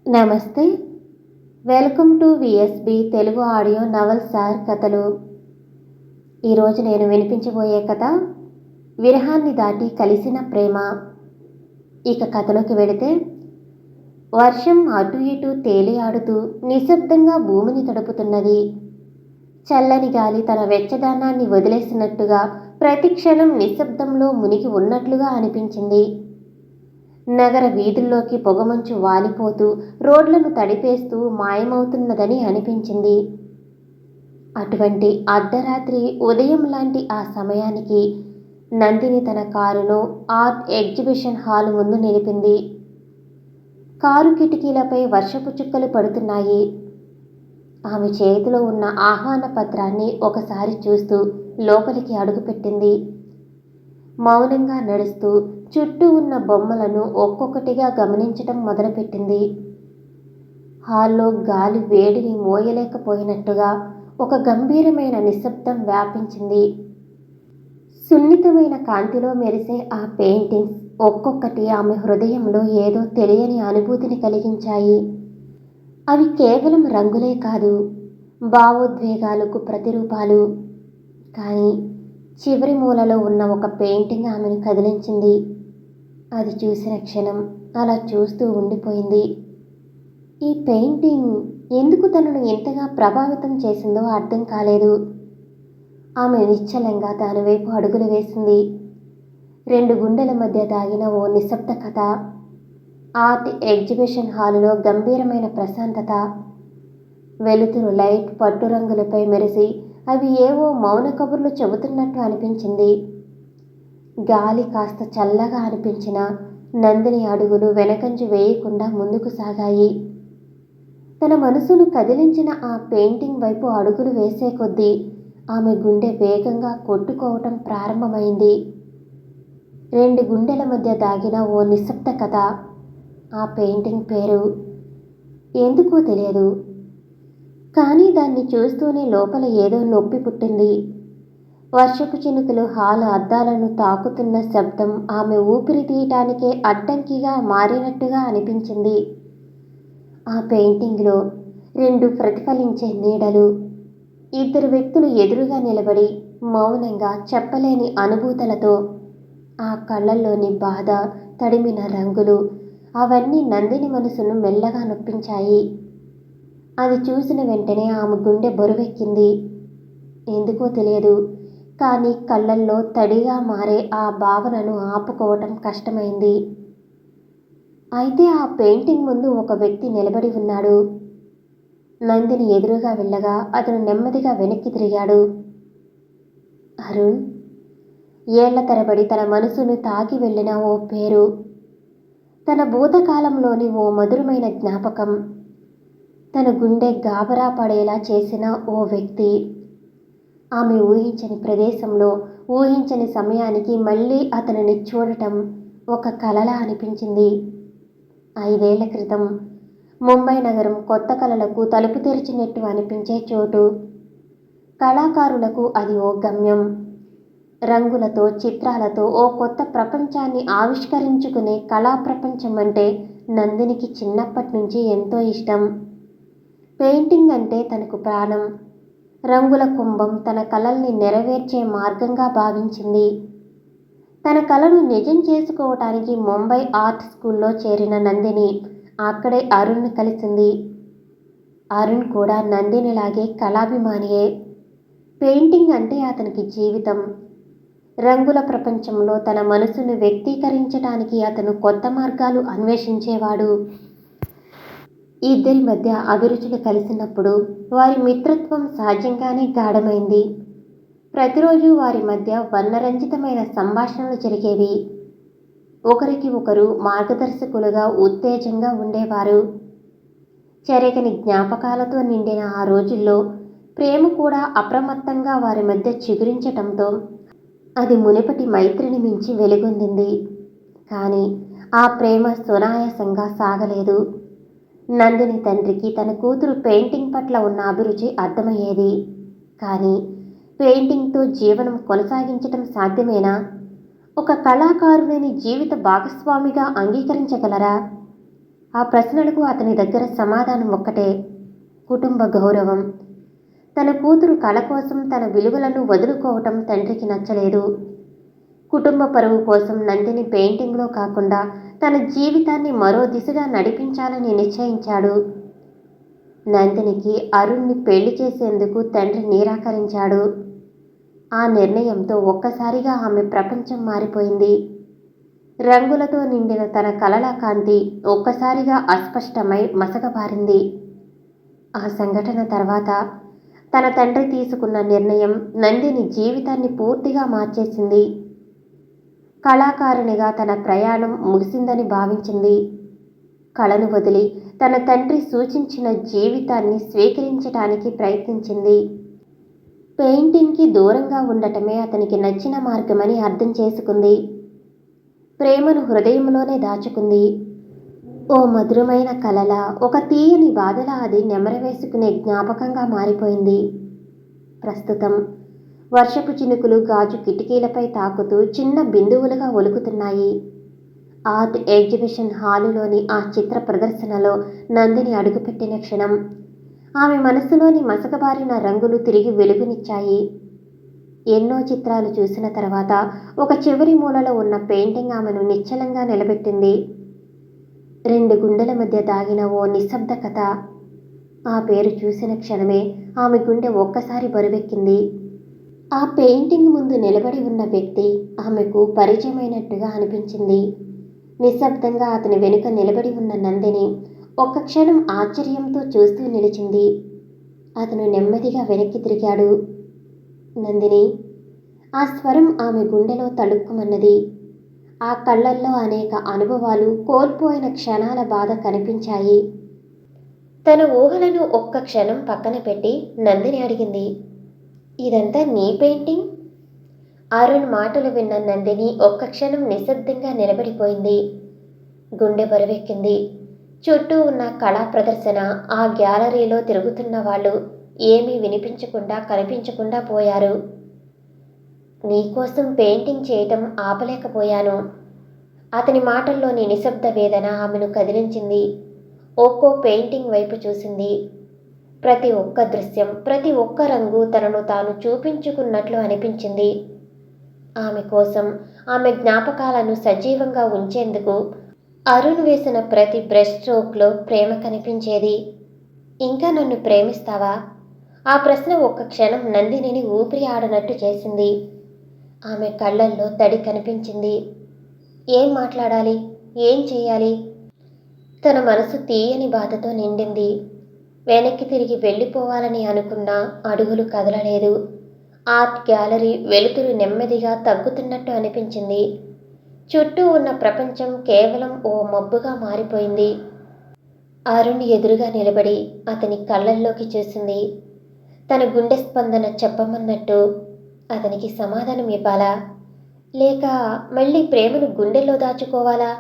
నమస్తే. Welcome to VSB Telugu audio novels or కథలు. ఈరోజు నేను వినిపించబోయే కథ విరహాన్ని దాటి కలిసిన ప్రేమ. ఇక కథలోకి వెళితే, వర్షం అటు ఇటు తేలి ఆడుతూ నిశ్శబ్దంగా భూమిని తడుపుతున్నది. చల్లని గాలి తన వెచ్చదనాన్ని వదిలేసినట్టుగా ప్రతి క్షణం నిశ్శబ్దంలో మునిగి ఉన్నట్లుగా అనిపించింది. నగర వీధుల్లోకి పొగమంచు వాలిపోతూ రోడ్లను తడిపేస్తూ మాయమవుతున్నదని అనిపించింది. అటువంటి అర్ధరాత్రి ఉదయం లాంటి ఆ సమయానికి నందిని తన కారును ఆర్ట్ ఎగ్జిబిషన్ హాల్ ముందు నిలిపింది. కారు కిటికీలపై వర్షపు చుక్కలు పడుతున్నాయి. ఆమె చేతిలో ఉన్న ఆహ్వాన పత్రాన్ని ఒకసారి చూస్తూ లోపలికి అడుగుపెట్టింది. మౌనంగా నడుస్తూ చుట్టూ ఉన్న బొమ్మలను ఒక్కొక్కటిగా గమనించటం మొదలుపెట్టింది. హాల్లో గాలి వేడిని మోయలేకపోయినట్టుగా ఒక గంభీరమైన నిశ్శబ్దం వ్యాపించింది. సున్నితమైన కాంతిలో మెరిసే ఆ పెయింటింగ్స్ ఒక్కొక్కటి ఆమె హృదయంలో ఏదో తెలియని అనుభూతిని కలిగించాయి. అవి కేవలం రంగులే కాదు, భావోద్వేగాలకు ప్రతిరూపాలు. కానీ చివరి మూలలో ఉన్న ఒక పెయింటింగ్ ఆమెను కదిలించింది. అది చూసిన క్షణం అలా చూస్తూ ఉండిపోయింది. ఈ పెయింటింగ్ ఎందుకు తనను ఎంతగా ప్రభావితం చేసిందో అర్థం కాలేదు. ఆమె నిశ్చలంగా దానివైపు అడుగులు వేసింది. 2 గుండెల మధ్య దాగిన ఓ నిశ్శబ్ద కథ. ఆర్ట్ ఎగ్జిబిషన్ హాలులో గంభీరమైన ప్రశాంతత. వెలుతురు లైట్ పట్టు రంగులపై మెరిసి అవి ఏవో మౌన కబుర్లు చెబుతున్నట్టు అనిపించింది. గాలి కాస్త చల్లగా అనిపించిన నందిని అడుగులు వెనకంజు వేయకుండా ముందుకు సాగాయి. తన మనసును కదిలించిన ఆ పెయింటింగ్ వైపు అడుగులు వేసే కొద్దీ ఆమె గుండె వేగంగా కొట్టుకోవటం ప్రారంభమైంది. 2 గుండెల మధ్య దాగిన ఓ నిశ్శబ్ద కథ. ఆ పెయింటింగ్ పేరు ఎందుకో తెలియదు, కానీ దాన్ని చూస్తూనే లోపల ఏదో నొప్పి పుట్టింది. వర్షపు చినుకులు హాల్ అద్దాలను తాకుతున్న శబ్దం ఆమె ఊపిరి తీయటానికే అడ్డంకిగా మారినట్టుగా అనిపించింది. ఆ పెయింటింగ్లో 2 ప్రతిఫలించే నీడలు. 2 వ్యక్తులు ఎదురుగా నిలబడి మౌనంగా చెప్పలేని అనుభూతులతో. ఆ కళ్ళల్లోని బాధ, తడిమిన రంగులు అవన్నీ నందిని మనసును మెల్లగా నొప్పించాయి. అది చూసిన వెంటనే ఆమె గుండె బరువెక్కింది. ఎందుకో తెలియదు, కానీ కళ్ళల్లో తడిగా మారే ఆ భావనను ఆపుకోవటం కష్టమైంది. అయితే ఆ పెయింటింగ్ ముందు ఒక వ్యక్తి నిలబడి ఉన్నాడు. నందిని ఎదురుగా వెళ్ళగా అతను నెమ్మదిగా వెనక్కి తిరిగాడు. అరుణ్. ఏళ్ల తరబడి తన మనసును తాకి వెళ్ళిన ఓ పేరు, తన భూతకాలంలోని ఓ మధురమైన జ్ఞాపకం, తన గుండె గాబరా పడేలా చేసిన ఓ వ్యక్తి. ఆమె ఊహించని ప్రదేశంలో ఊహించని సమయానికి మళ్ళీ అతనిని చూడటం ఒక కలలా అనిపించింది. 5 ఏళ్ల క్రితం ముంబై నగరం కొత్త కలలకు తలుపు తెరిచినట్టు అనిపించే చోటు. కళాకారులకు అది ఓ గమ్యం. రంగులతో, చిత్రాలతో ఓ కొత్త ప్రపంచాన్ని ఆవిష్కరించుకునే కళా ప్రపంచం అంటే నందినికి చిన్నప్పటి నుంచి ఎంతో ఇష్టం. పెయింటింగ్ అంటే తనకు ప్రాణం. రంగుల కుంభం తన కలల్ని నెరవేర్చే మార్గంగా భావించింది. తన కలను నిజం చేసుకోవటానికి ముంబై ఆర్ట్ స్కూల్లో చేరిన నందిని అక్కడే అరుణ్ని కలిసింది. అరుణ్ కూడా నందినిలాగే కళాభిమానియే. పెయింటింగ్ అంటే అతనికి జీవితం. రంగుల ప్రపంచంలో తన మనసును వ్యక్తీకరించటానికి అతను కొత్త మార్గాలు అన్వేషించేవాడు. ఇద్దరి మధ్య అభిరుచులు కలిసినప్పుడు వారి మిత్రత్వం సహజంగానే గాఢమైంది. ప్రతిరోజు వారి మధ్య వర్ణరంజితమైన సంభాషణలు జరిగేవి. ఒకరికి ఒకరు మార్గదర్శకులుగా ఉత్తేజంగా ఉండేవారు. చెరగని జ్ఞాపకాలతో నిండిన ఆ రోజుల్లో ప్రేమ కూడా అప్రమత్తంగా వారి మధ్య చిగురించటంతో అది మునుపటి మైత్రిని మించి వెలుగొందింది. కానీ ఆ ప్రేమ సునాయాసంగా సాగలేదు. నందిని తండ్రికి తన కూతురు పెయింటింగ్ పట్ల ఉన్న అభిరుచి అర్థమయ్యేది. కానీ పెయింటింగ్తో జీవనం కొనసాగించటం సాధ్యమేనా? ఒక కళాకారుడిని జీవిత భాగస్వామిగా అంగీకరించగలరా? ఆ ప్రశ్నలకు అతని దగ్గర సమాధానం ఒక్కటే: కుటుంబ గౌరవం. తన కూతురు కళ కోసం తన విలువలను వదులుకోవటం తండ్రికి నచ్చలేదు. కుటుంబ పరువు కోసం నందిని పెయింటింగ్లో కాకుండా తన జీవితాన్ని మరో దిశగా నడిపించాలని నిశ్చయించాడు. నందినికి అరుణ్ని పెళ్లి చేసేందుకు తండ్రి నిరాకరించాడు. ఆ నిర్ణయంతో ఒక్కసారిగా ఆమె ప్రపంచం మారిపోయింది. రంగులతో నిండిన తన కలల కాంతి ఒక్కసారిగా అస్పష్టమై మసకబారింది. ఆ సంఘటన తర్వాత తన తండ్రి తీసుకున్న నిర్ణయం నందిని జీవితాన్ని పూర్తిగా మార్చేసింది. కళాకారునిగా తన ప్రయాణం ముగిసిందని భావించింది. కళను వదిలి తన తండ్రి సూచించిన జీవితాన్ని స్వీకరించడానికి ప్రయత్నించింది. పెయింటింగ్కి దూరంగా ఉండటమే అతనికి నచ్చిన మార్గమని అర్థం చేసుకుంది. ప్రేమను హృదయంలోనే దాచుకుంది. ఓ మధురమైన కలలా, ఒక తీయని బాధలా అది నెమరవేసుకునే జ్ఞాపకంగా మారిపోయింది. ప్రస్తుతం వర్షపు చినుకులు గాజు కిటికీలపై తాకుతూ చిన్న బిందువులుగా ఒలుకుతున్నాయి. ఆర్ట్ ఎగ్జిబిషన్ హాలులోని ఆ చిత్ర ప్రదర్శనలో నందిని అడుగుపెట్టిన క్షణం ఆమె మనసులోని మసకబారిన రంగులు తిరిగి వెలుగునిచ్చాయి. ఎన్నో చిత్రాలు చూసిన తర్వాత ఒక చివరి మూలలో ఉన్న పెయింటింగ్ ఆమెను నిశ్చలంగా నిలబెట్టింది. 2 గుండెల మధ్య దాగిన ఓ నిశ్శబ్ద కథ. ఆ పేరు చూసిన క్షణమే ఆమె గుండె ఒక్కసారి బరువెక్కింది. ఆ పెయింటింగ్ ముందు నిలబడి ఉన్న వ్యక్తి ఆమెకు పరిచయమైనట్టుగా అనిపించింది. నిశ్శబ్దంగా అతని వెనుక నిలబడి ఉన్న నందిని ఒక్క క్షణం ఆశ్చర్యంతో చూస్తూ నిలిచింది. అతను నెమ్మదిగా వెనక్కి తిరిగాడు. నందిని. ఆ స్వరం ఆమె గుండెలో తళుక్కుమన్నది. ఆ కళ్ళల్లో అనేక అనుభవాలు, కోల్పోయిన క్షణాల బాధ కనిపించాయి. తన ఊహలను ఒక్క క్షణం పక్కన పెట్టి నందిని అడిగింది, ఇదంతా నీ పెయింటింగ్? అరుణ్ మాటలు విన్న నందిని ఒక్క క్షణం నిశ్శబ్దంగా నిలబడిపోయింది. గుండె బరువెక్కింది. చుట్టూ ఉన్న కళా ప్రదర్శన, ఆ గ్యాలరీలో తిరుగుతున్న వాళ్ళు ఏమీ వినిపించకుండా కనిపించకుండా పోయారు. నీకోసం పెయింటింగ్ చేయటం ఆపలేకపోయాను. అతని మాటల్లోని నిశ్శబ్ద వేదన ఆమెను కదిలించింది. ఒక్కో పెయింటింగ్ వైపు చూసింది. ప్రతి ఒక్క దృశ్యం, ప్రతి ఒక్క రంగు తనను తాను చూపించుకున్నట్లు అనిపించింది. ఆమె కోసం, ఆమె జ్ఞాపకాలను సజీవంగా ఉంచేందుకు అరుణ్ వేసిన ప్రతి బ్రష్ స్ట్రోక్లో ప్రేమ కనిపించేది. ఇంకా నన్ను ప్రేమిస్తావా? ఆ ప్రశ్న ఒక్క క్షణం నందినిని ఊపిరి ఆడనట్టు చేసింది. ఆమె కళ్ళల్లో తడి కనిపించింది. ఏం మాట్లాడాలి? ఏం చేయాలి? తన మనసు తీయని బాధతో నిండింది. వెనక్కి తిరిగి వెళ్ళిపోవాలని అనుకున్నా అడుగులు కదలలేదు. ఆర్ట్ గ్యాలరీ వెలుతురు నెమ్మదిగా తగ్గుతున్నట్టు అనిపించింది. చుట్టూ ఉన్న ప్రపంచం కేవలం ఓ మబ్బుగా మారిపోయింది. అరుణ్ ఎదురుగా నిలబడి అతని కళ్ళల్లోకి చూసింది. తన గుండె స్పందన చెప్పమన్నట్టు. అతనికి సమాధానం ఇవ్వాలా? లేక మళ్ళీ ప్రేమను గుండెల్లో దాచుకోవాలా?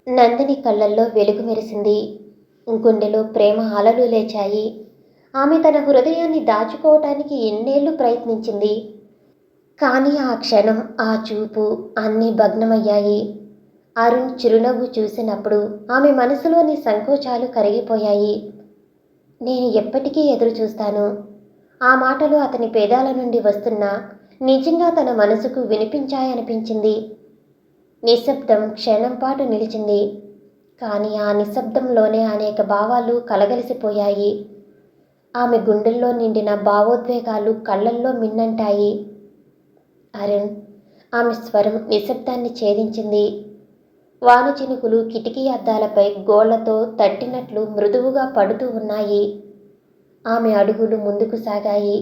నందిని కళ్ళల్లో వెలుగు మెరిసింది. గుండెలో ప్రేమ అలలు లేచాయి. ఆమె తన హృదయాన్ని దాచుకోవటానికి ఎన్నేళ్లు ప్రయత్నించింది. కానీ ఆ క్షణం, ఆ చూపు అన్నీ భగ్నమయ్యాయి. అరుణ్ చిరునవ్వు చూసినప్పుడు ఆమె మనసులోని సంకోచాలు కరిగిపోయాయి. నేను ఎప్పటికీ ఎదురు చూస్తాను. ఆ మాటలు అతని పేదాల నుండి వస్తున్నా నిజంగా తన మనసుకు వినిపించాయనిపించింది. నిశ్శబ్దం క్షణం పాటు నిలిచింది. కానీ ఆ నిశ్శబ్దంలోనే అనేక భావాలు కలగలిసిపోయాయి. ఆమె గుండెల్లో నిండిన భావోద్వేగాలు కళ్ళల్లో మిన్నంటాయి. అరుణ్. ఆమె స్వరం నిశ్శబ్దాన్ని ఛేదించింది. వాన చినుకులు కిటికీ అద్దాలపై గోళ్లతో తట్టినట్లు మృదువుగా పడుతూ ఉన్నాయి. ఆమె అడుగులు ముందుకు సాగాయి.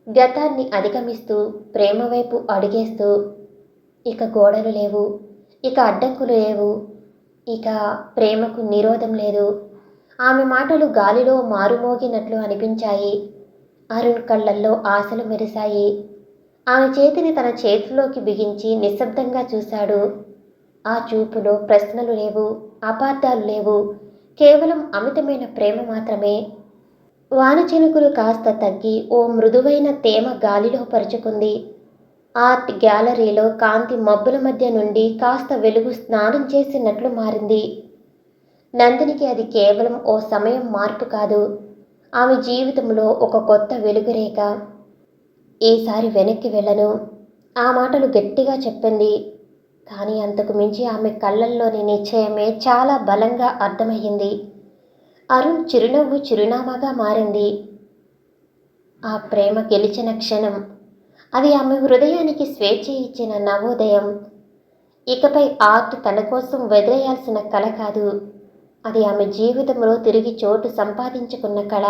గతాన్ని అధిగమిస్తూ, ప్రేమ వైపు అడుగేస్తూ. ఇక గోడలు లేవు, ఇక అడ్డంకులు లేవు, ఇక ప్రేమకు నిరోధం లేదు. ఆమె మాటలు గాలిలో మారుమోగినట్లు అనిపించాయి. అరుణ్ కళ్ళల్లో ఆశలు మెరిశాయి. ఆమె చేతిని తన చేతిలోకి బిగించి నిశ్శబ్దంగా చూశాడు. ఆ చూపులో ప్రశ్నలు లేవు, అపార్థాలు లేవు, కేవలం అమితమైన ప్రేమ మాత్రమే. వాన చినుకులు కాస్త తగ్గి ఓ మృదువైన తేమ గాలిలో పరుచుకుంది. ఆర్ట్ గ్యాలరీలో కాంతి మబ్బుల మధ్య నుండి కాస్త వెలుగు స్నానం చేసినట్లు మారింది. నందినికి అది కేవలం ఓ సమయం మార్పు కాదు, ఆమె జీవితంలో ఒక కొత్త వెలుగురేఖ. ఈసారి వెనక్కి వెళ్ళను, ఆ మాటలు గట్టిగా చెప్పింది. కానీ అంతకు మించి ఆమె కళ్ళల్లోని నిశ్చయమే చాలా బలంగా అర్థమయ్యింది. అరుణ్ చిరునవ్వు చిరునామాగా మారింది. ఆ ప్రేమ గెలిచిన క్షణం, అది ఆమె హృదయానికి స్వేచ్ఛ ఇచ్చిన నవోదయం. ఇకపై ఆర్ట్ తన కోసం వదిలేయాల్సిన కళ కాదు, అది ఆమె జీవితంలో తిరిగి చోటు సంపాదించుకున్న కళ.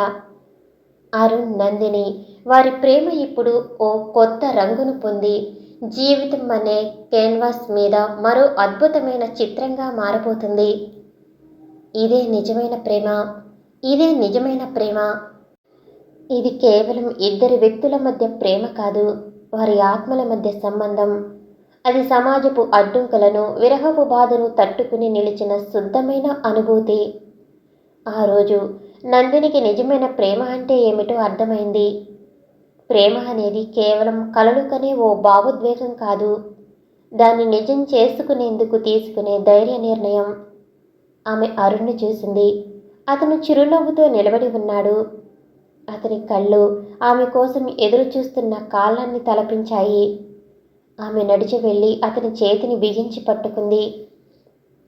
అరుణ్ నందిని వారి ప్రేమ ఇప్పుడు ఓ కొత్త రంగును పొంది జీవితం అనే కేన్వాస్ మీద మరో అద్భుతమైన చిత్రంగా మారబోతుంది. ఇదే నిజమైన ప్రేమ, ఇదే నిజమైన ప్రేమ. ఇది కేవలం ఇద్దరి వ్యక్తుల మధ్య ప్రేమ కాదు, వారి ఆత్మల మధ్య సంబంధం. అది సమాజపు అడ్డంకులను, విరహపు బాధను తట్టుకుని నిలిచిన శుద్ధమైన అనుభూతి. ఆ రోజు నందినికి నిజమైన ప్రేమ అంటే ఏమిటో అర్థమైంది. ప్రేమ అనేది కేవలం కలలు కనే ఓ భావోద్వేగం కాదు, దాన్ని నిజం చేసుకునేందుకు తీసుకునే ధైర్య నిర్ణయం. ఆమె అరుణ్ని చూసింది. అతను చిరునవ్వుతో నిలబడి ఉన్నాడు. అతని కళ్ళు ఆమె కోసం ఎదురు చూస్తున్న కాలాన్ని తలపించాయి. ఆమె నడిచి వెళ్ళి అతని చేతిని బిగించి పట్టుకుంది.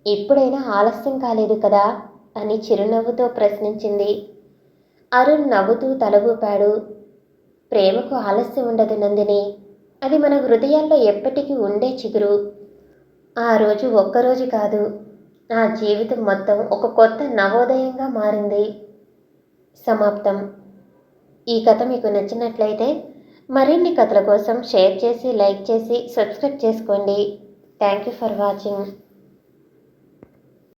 ఇప్పుడైనా ఆలస్యం కాలేదు కదా అని చిరునవ్వుతో ప్రశ్నించింది. అరుణ్ నవ్వుతూ తలగూపాడు. ప్రేమకు ఆలస్యం ఉండదు నందిని, అది మన హృదయాల్లో ఎప్పటికీ ఉండే చిగురు. ఆ రోజు ఒక్కరోజు కాదు, నా జీవితం మొత్తం ఒక కొత్త నవోదయంగా మారింది. సమాప్తం. ఈ కథ మీకు నచ్చినట్లయితే మరిన్ని కథల కోసం షేర్ చేసి, లైక్ చేసి, సబ్స్క్రైబ్ చేసుకోండి. Thank you for watching.